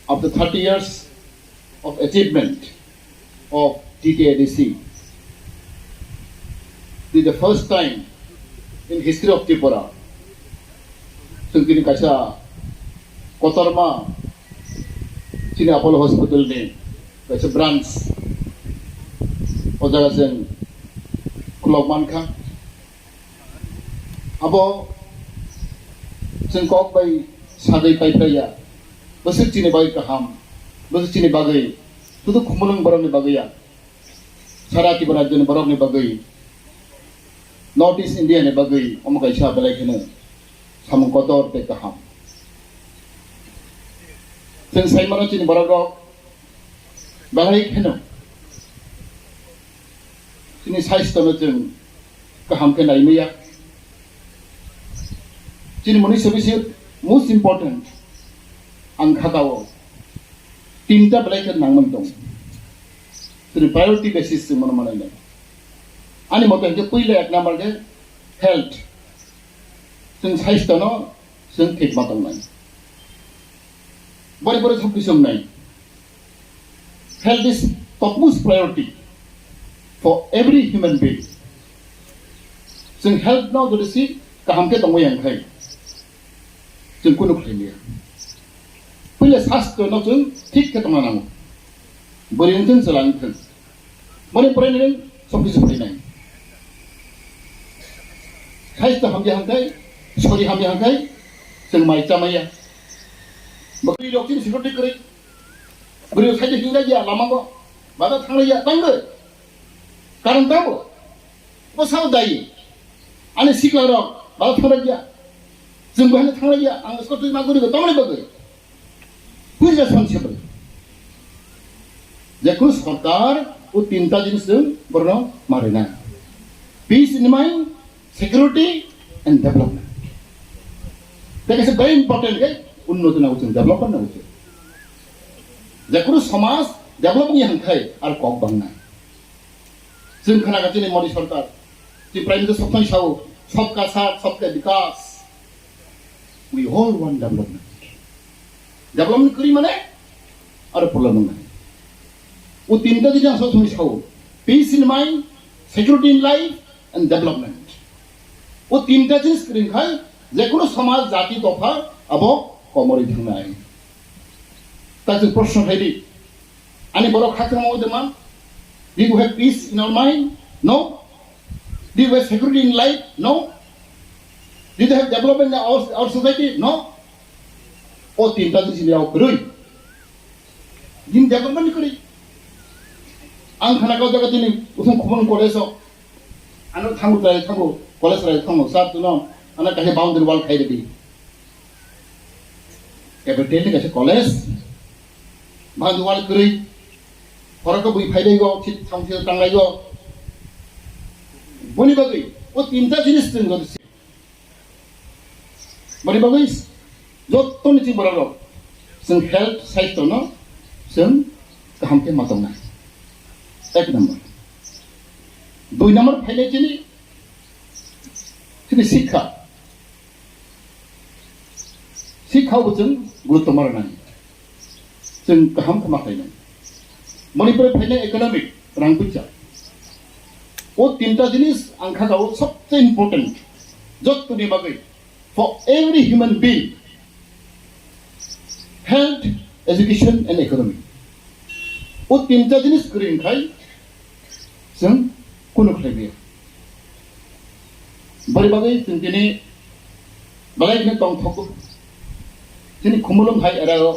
after 30 years of achievement of TTADC, this is the first time in history of Tripura. Sungkini kaisa Kotor ma sini Apollo Hospital ni kaisa branch ojaga sing Khwlailaikha abo sing kok bai sadai pai ya besik cini bagai kaham besik cini bagai tutu khumulung barang ni bagai ya sara Tripura ni barang ni bagai North East India ni bagai omo kaisa belai kena Samung Kotor te kaham sing sai mano cini barang ro bagai kena sini size tono jeng kaham ke nai meya sini moni service most important ang khatawo tinta belai ke nang mentong sini priority basis se mano manai na ani moto je puile ek number je health sing size tono sing thik matong nai bore bore thuk kisam nai health is topmost priority for every human being. Sing health now to see kaham ke tongwe yang khai. Sing kuno Khailanglia. Pila sastro no sing thik ke tongana mo. Boring sing salang thang. Mone pore ni sopi sopi nai. Khai to ham yang khai, sorry ham yang khai, sing mai chamaya. Bakri doctor security kare. Beri khai de hinga ya lama ko. Bada thang ya tangge. Karena tahu, pasal dai, ane sikla ro, balat thang lagi, jembahan thang lagi, angkat tu maguri ko, tamai bagai, puji responsible. Jekun sarkar, u tinta jenis tu berno marina, peace in mind, security and development. That is very important ke, unnoti na ucun, development na ucun. Jekun samas development yang khai, ar kok bangna. जों खोनागासिनो मदि सरकार जे prime minister सबका साव सबका साथ सबका विकास we all want development करी माने और प्रॉब्लम नहीं वो तीनटा चीजें सब तुम्हें Sao peace in mind security in life and development वो तीनटा चीज करें खाई जेकुनो समाज जाति तोफा अबो कमरी थंना है ताकि प्रश्न है दी आने बरो खातिर मावदे मान Did you have peace in our mind? No. Did you have security in life? No. Did you have development in our society? No. Oh, tinta di sini aku kerui. Din development kerui. Ang khana kau jaga ini, usung kumon koleso. Anu thangu koles rai thangu. Saat tu no, anak kasih boundary wall khai debi. Capital ni kasih koles, boundary wall kerui. Orang kau bui faida go, cip tangsi tangai go. Boni bagai, oh tinta jenis tu nggak sih. Boni bagai, jod tu ni cip berapa? Seng health size tu no, seng kaham ke matang na. Ek number. Dua number faida jenis, sini Sakha. Sakha bukan guru tomar nai. Seng kaham ke matai nai. Manipur फैले economic रंगपुचा वो तीनटा जिनिस आंखा गाव सबसे important जब तुनी बागे for every human being health education and economy वो तीनटा जिनिस करें खाई जों कुनो खालामो बरे बागे जों दिनै बालायनो दं थको दिनै खुमलम हाय आरो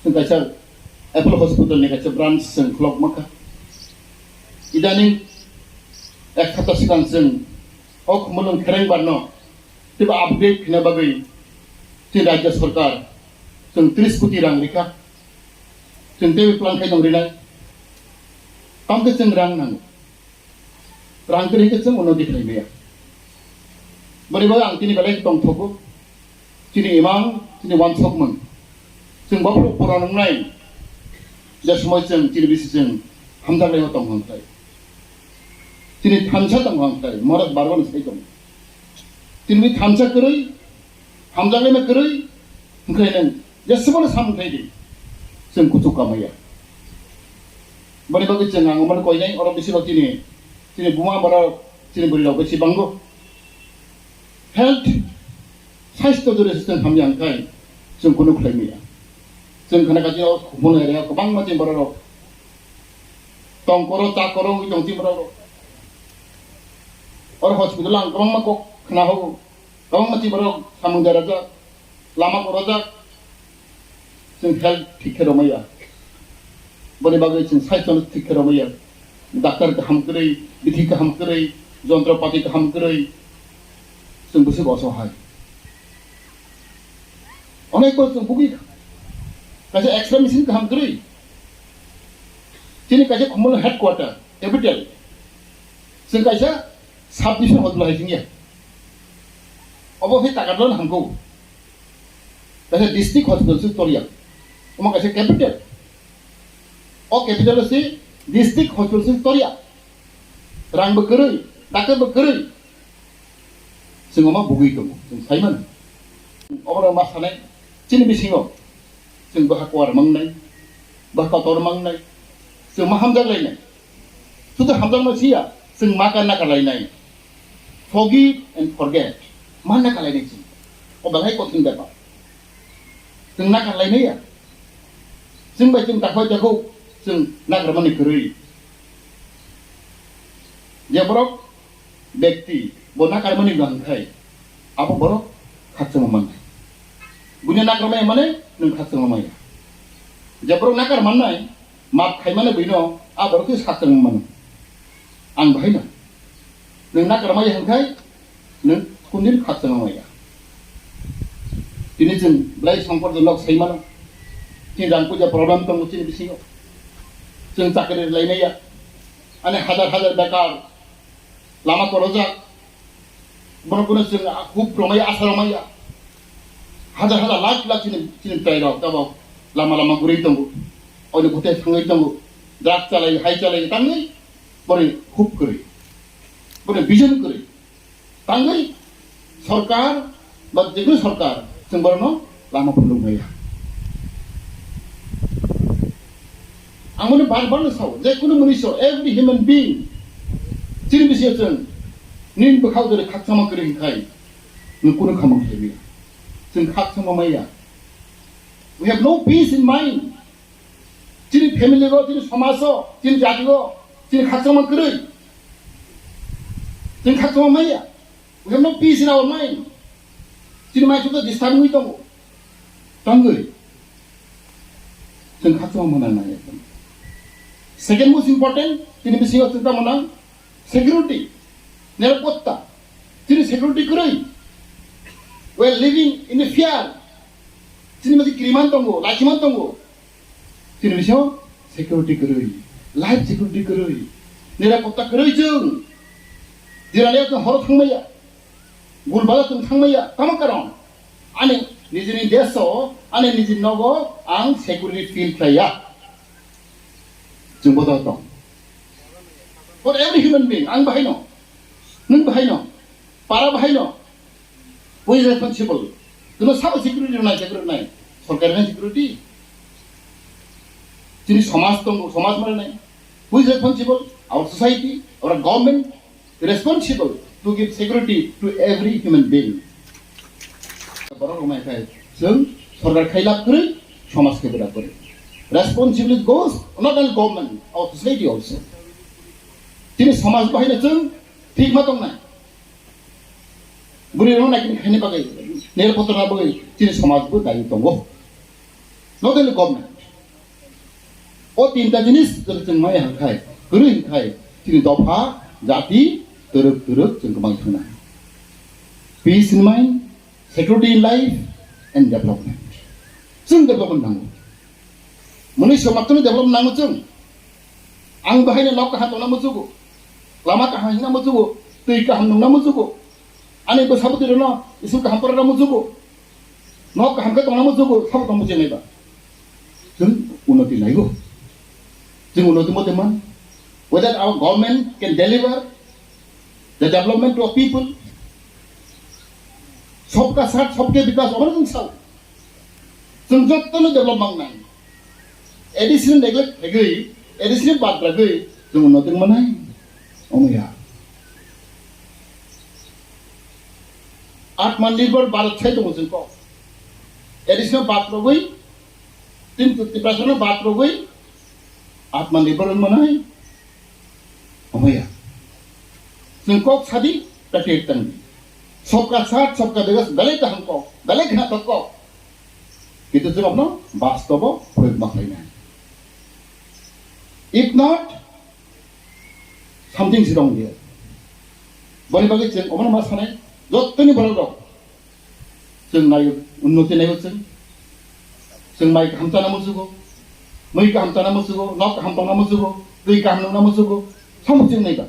जों गायसा Apple Hospital ni kaca branch seng Khwlailaikha. Idani ek kata sekarang seng ok mulung kereng barno tiba update kena bagai ti Rajya Sarkar seng 30 koটি rang lika seng tewi plan kai dong rinai kam ke seng rang nang rang kiri ke seng unnoti khai beya bari bagai ang tini balai tong thoku tini imang tini wan sokman seng bapro puranong nai 자 스모이슨 찌르비스슨 함달레고 동황타이 तिनी थामसा दंहांताय मरद बारवन सैदम तिनी थामसा करई हमजाले में करई ओंखायनो जेसेबां सामथायदि जों कुचु कामाया बने बागै जों आं अमर कोइनाय और बिसिबां दिनै बुमा बारा दिनै बोरियाव बेसेबांगौ हेल्थ साइस्थ' जरै जों हामयांखाय जों कुनु खालामैया जों खोनागासिनो बुंनो एरिया गोबां मानसि बाराव टंकरो चाकरो दंथि बाराव और हस्पिटाल आं गोबां माखौ खोनाहो गोबां मानसि बाराव सामुं जाराजा लामा कराजा जों हेल्थ ठीक खालामैया बने बागै जों साइस्थ' ठीक खालामैया डाक्टर गाहाम करै बिधि गाहाम करै जन्त्रपाति गाहाम करै जों बेसे असहाय अनेक जों भुगि कैसे एक्सरे मेसिन गाहाम करै दिनै कैसे खमल हेडक्वार्टर कैपिटल जों कैसे साब डिभिजन हस्पिटाल है जोंनिया अब फै टाकादल हामगौ कैसे डिस्ट्रिक्ट हस्पिटाल से तरिया अमा कैसे कैपिटल ओ कैपिटल से डिस्ट्रिक्ट हस्पिटाल से तरिया रां बकरै डाक्टर बकरै जों अमा भुगि दं जों साइमोन अबरा मा सानाय चिनि बिसिङाव जों बाहाकवार मांनाय बाहाकतर मांनाय जों मा हामजालायनाय जुदि हामजालनायसिया जों मा गान नागारलायनाय forgive and forget मा नागारलायनाय जों अबालाय कठिन बाबा जों नागारलायनाया जों बायदि दाखवाय दाखौ जों नागारमानि गोरै जेबरक व्यक्ति bo nakarmani gangkai apa borok khatsang manai bunya nakarmai mane nung khatsang maya jabrok nakar manai map khai mane bino a borok is khatsang man ang bahina nung nakarmai hangkai nung kunir khatsang maya tini jeng blai sangpor jolok sai mana tin jang puja problem tong tin bisingo jeng chakri lainaya ane hazar bekar lama korojak Bagaimana sih aku promaya asal ramaya, hajar laki cini tayar tahu lama gurih tunggu, orang butuh sangat tunggu, drak calai, hai calai, tanggai, boleh hub kuri, boleh vision kuri, tanggai, sarkar, bagaimana sarkar, sembarno lama perlu maya. Angmone bar sah, jadi kuno manusia, every human being, ciri bisnya ceng. nin bakau dari kak sama kering kai nukuno kamang hebi sen kak sama maya we have no peace in mind jini family go jini samaj go jini jati go jini kak sama kering sen kak sama maya we have no peace in our mind jini mai sudah disturb ngui tong tanggui sen kak sama mana naya second most important jini bisi go cerita mana security Niarapotta, sini security kurang. We are living in the fear. Sini masih kiriman tunggu, laciman tunggu. Sini masih security kurang, life security kurang. Niarapotta kurang jeng. Jiranya tu horot thangmaya, gulbala tu thangmaya, kamu karang. Ane nijini deso, ane nijini nogo, ang security feel kaya. Jumbo tahu. For every human being, ang bahai no. Nung bahai no, para bahai no, who is responsible? Kena siapa security nai, सरकारnya security. Jadi samaj mana nai, who is responsible? Our society, our government, responsible to give security to every human being. Baru rumah saya, jeng, सरकार Khailak kiri, samaj kebeda kiri. Responsibility goes not only government, our society also. Jadi samaj bahai na jeng. ठीक मतों ना बुरी रोना किन खाने पागे नेर पत्र ना पागे चीनी समाज को दायित्व तंगो not only government ओ तीन ता जिनिस जब माय हंखाय गुरु हंखाय चीनी दफा जाति तरक जों गोबां थांना peace in mind security in life and development जों development नांगौ मनुष्य मात्रनो development नांगौ जों आं बाहायनो लक हातो ना मोजुगो lama kahang na mujugo, tui kaham nung na mujugo, ane ko sabu tiro na isu kaham pora na mujugo, no kaham ka tong na mujugo, sabu tong mujeng eba, jeng unoti laigo, jeng unoti mo teman, whether our government can deliver the development to our people, सबका साथ सबके विकास और जंग साउ, जंग जत्तनो development nai, additional neglect agree additional bad agree जों nothing manai omya आत्मनिर्भर भारत छै दङ जोंखौ additional bad रगै 350% bad रगै आत्मनिर्भर manai omya जोंखौ सादि प्रत्येक तंग सबका साथ सबका विकास दले त हमको दले घना तको कितु जों अपनो वास्तव प्रयोग माखलायना if not something is wrong there बनि बागै जों अमन मा सानाय जत्तनि बराव दं जों नायो उन्नति नायो जों माइ हामताना मोसुगो मै का हामताना मोसुगो नक हामताना मोसुगो दै का हामना मोसुगो सम जों नायबा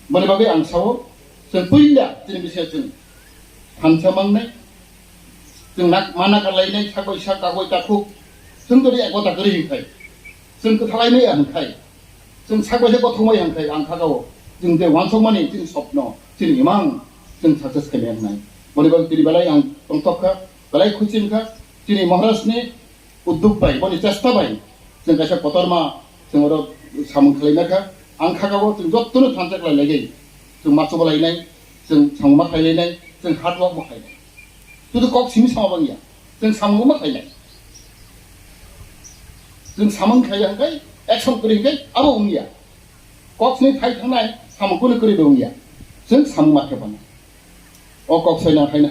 बनि बागै आं सावो जों पहिला जों बिसे जों हामसा मांनाय जों माना गालायनाय सागय सागागय ताखौ जों दरि एकता गरि हिंखाय जों कथालायनाय हांखाय जों सागय गथमाय हांखाय आं खागाव जों दे वानसमानि जों स्वप्न जों इमां जों सक्सेस खालामनाय बनि बागै दिबालाय आं तंतखा बालाय खुचिनखा जोंनि महाराजनि उद्योग बाय बनि चेष्टा बाय जों गायसा कतरमा जों सामुं खालायनायखा आं खागाव जों जत्तनो थांजाक लायलाय जों माचो लायनाय जों सामुं खालायनाय जों हार्ड वर्क खालायनाय जुदि कक सिमी सामाबांगिया जों सामुं खालायनाय जों सामुं खालायहांखाय एक्सन करिहांखाय आबो उंगिया कक्सनि थाय थांनाय सामुंखौनो करिबो उंगिया जों सामुं माथो बानो अ कक सायना थायनो